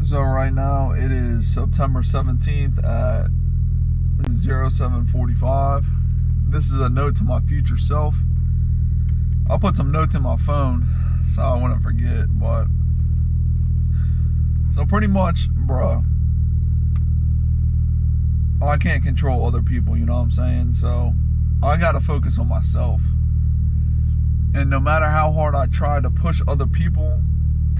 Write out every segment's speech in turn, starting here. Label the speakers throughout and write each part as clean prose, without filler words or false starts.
Speaker 1: So right now it is September 17th at 07:45. This is a note to my future self. I'll put some notes in my phone so I wouldn't forget, but so pretty much, bro, I can't control other people, you know what I'm saying? So I gotta focus on myself. And no matter how hard I try to push other people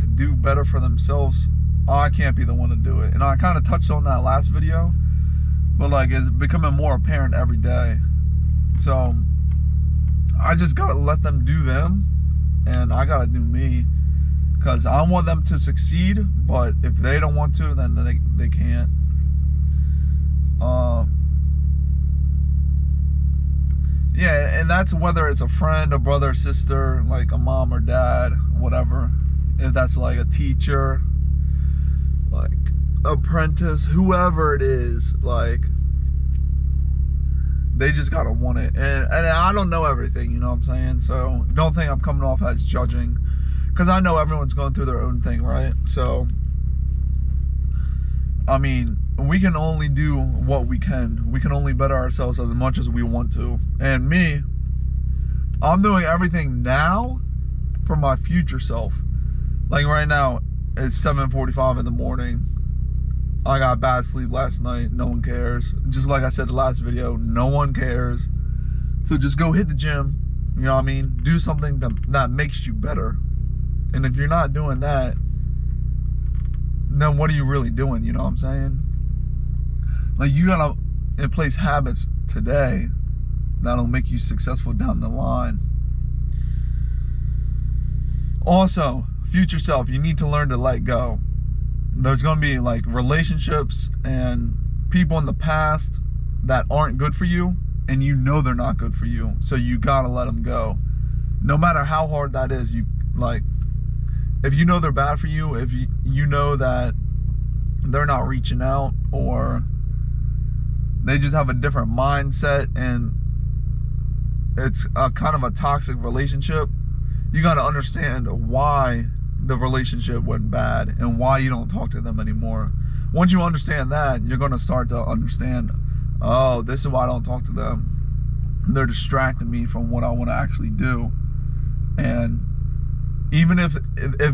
Speaker 1: to do better for themselves, I can't be the one to do it. And I kind of touched on that last video, but like it's becoming more apparent every day. So I just gotta let them do them, and I gotta do me, because I want them to succeed, but if they don't want to, then they can't. Yeah, and that's whether it's a friend, a brother, sister, like a mom or dad, whatever. If that's like a teacher, like apprentice, whoever it is, like they just gotta want it. And I don't know everything, you know what I'm saying? So don't think I'm coming off as judging, because I know everyone's going through their own thing, right? So I mean, we can only do what we can. We can only better ourselves as much as we want to. And me, I'm doing everything now for my future self. Like right now, it's 7:45 in the morning. I got bad sleep last night. No one cares. Just like I said in the last video, no one cares. So just go hit the gym. You know what I mean? Do something that makes you better. And if you're not doing that, then what are you really doing? You know what I'm saying? Like, you gotta in place habits today that'll make you successful down the line. Also, future self, you need to learn to let go. There's gonna be like relationships and people in the past that aren't good for you, and you know they're not good for you, so you gotta let them go. No matter how hard that is, you like, if you know they're bad for you, if you know that they're not reaching out, or they just have a different mindset and it's a kind of a toxic relationship, you got to understand why the relationship went bad and why you don't talk to them anymore. Once you understand that, you're going to start to understand, oh, this is why I don't talk to them. They're distracting me from what I want to actually do. And even if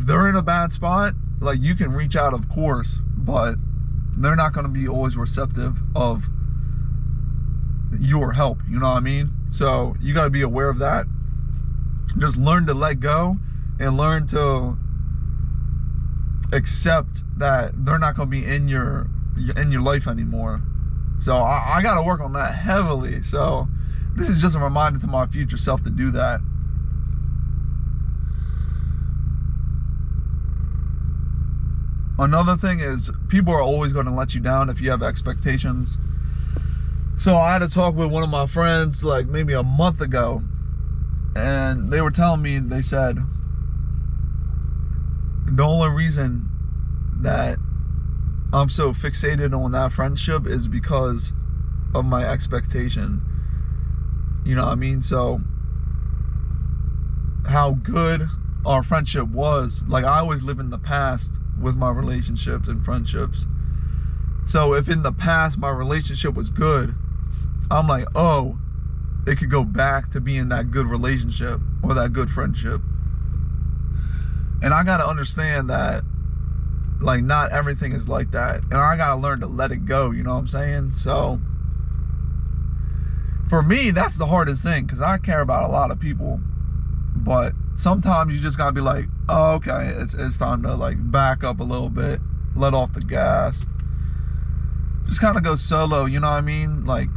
Speaker 1: they're in a bad spot, like, you can reach out, of course, but they're not going to be always receptive of your help, you know what I mean? So you got to be aware of that. Just learn to let go and learn to accept that they're not going to be in your life anymore. So I got to work on that heavily. So this is just a reminder to my future self to do that. Another thing is, people are always going to let you down if you have expectations. So I had to talk with one of my friends like maybe a month ago, and they were telling me, they said, the only reason that I'm so fixated on that friendship is because of my expectation. You know what I mean? So how good our friendship was, like, I always live in the past with my relationships and friendships. So if in the past my relationship was good, I'm like, oh, it could go back to being that good relationship or that good friendship. And I gotta understand that, like, not everything is like that, and I gotta learn to let it go, you know what I'm saying? So for me, that's the hardest thing, because I care about a lot of people, but sometimes you just gotta be like, oh, okay, it's time to like back up a little bit, let off the gas, just kind of go solo, you know what I mean? Like,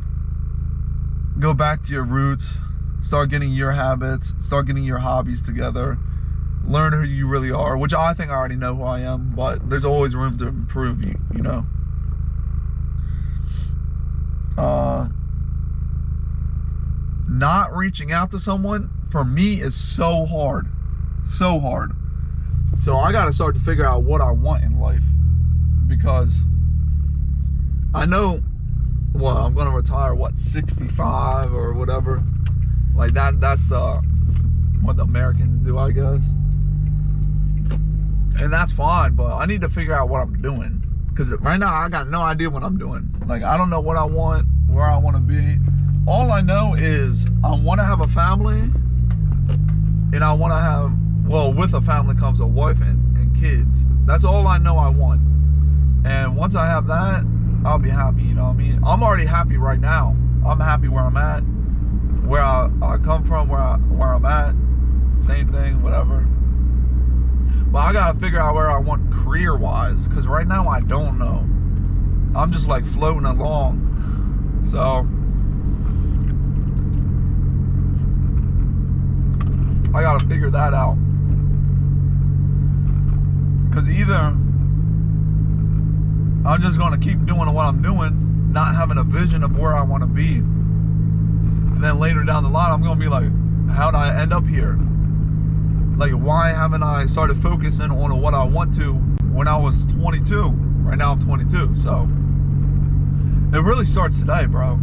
Speaker 1: go back to your roots, start getting your habits, start getting your hobbies together, learn who you really are, which I think I already know who I am, but there's always room to improve, you know? Not reaching out to someone, for me, is so hard. So hard. So I gotta start to figure out what I want in life, because I know, well, I'm gonna retire, what, 65 or whatever. Like, that's what the Americans do, I guess. And that's fine, but I need to figure out what I'm doing. Because right now, I got no idea what I'm doing. Like, I don't know what I want, where I want to be. All I know is I want to have a family. And I want to have, well, with a family comes a wife and kids. That's all I know I want. And once I have that, I'll be happy, you know what I mean? I'm already happy right now. I'm happy where I'm at. Where I come from, where I'm at. Same thing, whatever. But I gotta figure out where I want career-wise, because right now I don't know. I'm just like floating along. So I gotta figure that out. Because either I'm just gonna keep doing what I'm doing, not having a vision of where I want to be, and then later down the line I'm gonna be like, how'd I end up here? Like, why haven't I started focusing on what I want to when I was 22? Right now I'm 22, so it really starts today, bro.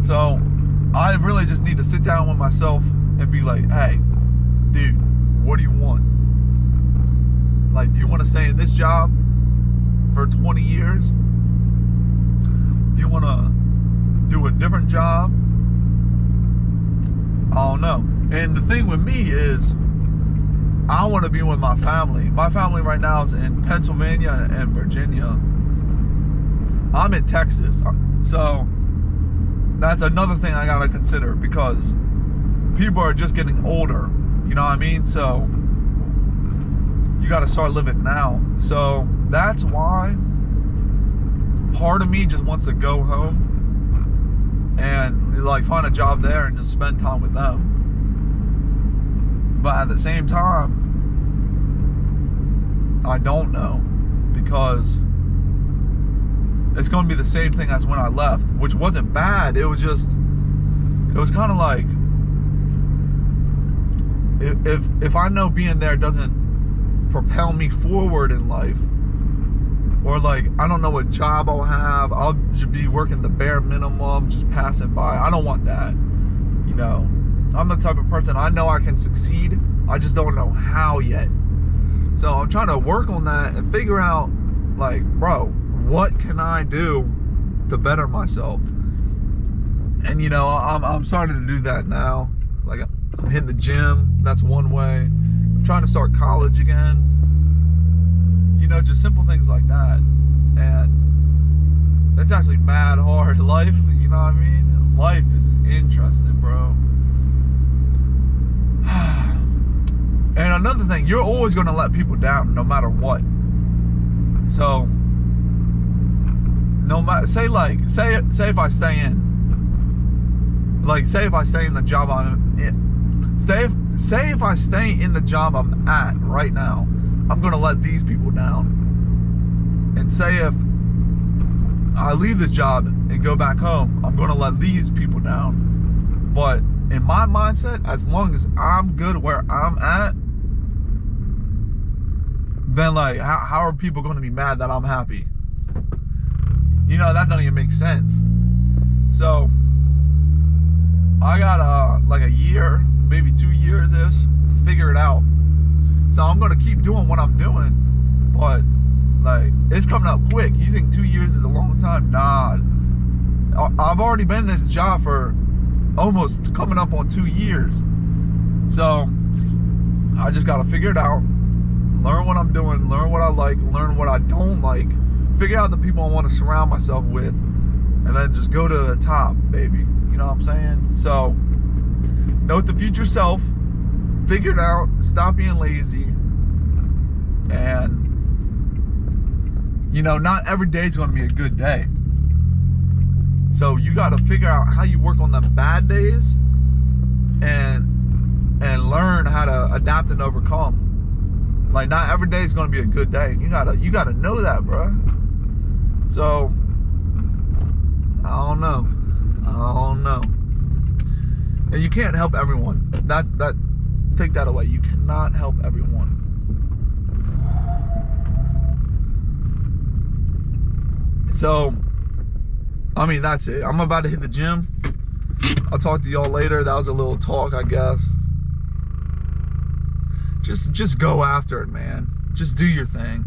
Speaker 1: So I really just need to sit down with myself and be like, hey, dude, what do you want? Like, do you want to stay in this job for 20 years? Do you want to do a different job? I don't know. And the thing with me is, I want to be with my family. My family right now is in Pennsylvania and Virginia. I'm in Texas. So that's another thing I got to consider, because people are just getting older. You know what I mean? So you got to start living now. So that's why part of me just wants to go home and like find a job there and just spend time with them. But at the same time, I don't know, because it's going to be the same thing as when I left, which wasn't bad. It was just, it was kind of like, if I know being there doesn't propel me forward in life, or like, I don't know what job I'll have, I'll just be working the bare minimum, just passing by. I don't want that, you know. I'm the type of person, I know I can succeed, I just don't know how yet. So I'm trying to work on that and figure out, like, bro, what can I do to better myself? And you know, I'm starting to do that now. Like, I'm hitting the gym, that's one way. I'm trying to start college again. You know, just simple things like that. And it's actually mad hard. Life, you know what I mean? Life is interesting, bro. And another thing, you're always going to let people down no matter what. So no matter, say if I stay in, like, say if I stay in the job I'm in, say if I stay in the job I'm at right now, I'm going to let these people down. And say if I leave the job and go back home, I'm going to let these people down. But in my mindset, as long as I'm good where I'm at, then like, how are people going to be mad that I'm happy? You know, that doesn't even make sense. So I got like a year, maybe 2 years-ish to figure it out. So I'm going to keep doing what I'm doing, but like, it's coming up quick. You think 2 years is a long time? Nah. I've already been in this job for almost coming up on 2 years. So I just got to figure it out, learn what I'm doing, learn what I like, learn what I don't like, figure out the people I want to surround myself with, and then just go to the top, baby. You know what I'm saying? So note the future self, figure it out, stop being lazy, and you know, not every day is going to be a good day. So you got to figure out how you work on them bad days and learn how to adapt and overcome. Like, not every day is going to be a good day. You got to know that, bro. So I don't know. And you can't help everyone. That take that away. You cannot help everyone. So, I mean, that's it. I'm about to hit the gym. I'll talk to y'all later. That was a little talk, I guess. just go after it, man. Just do your thing.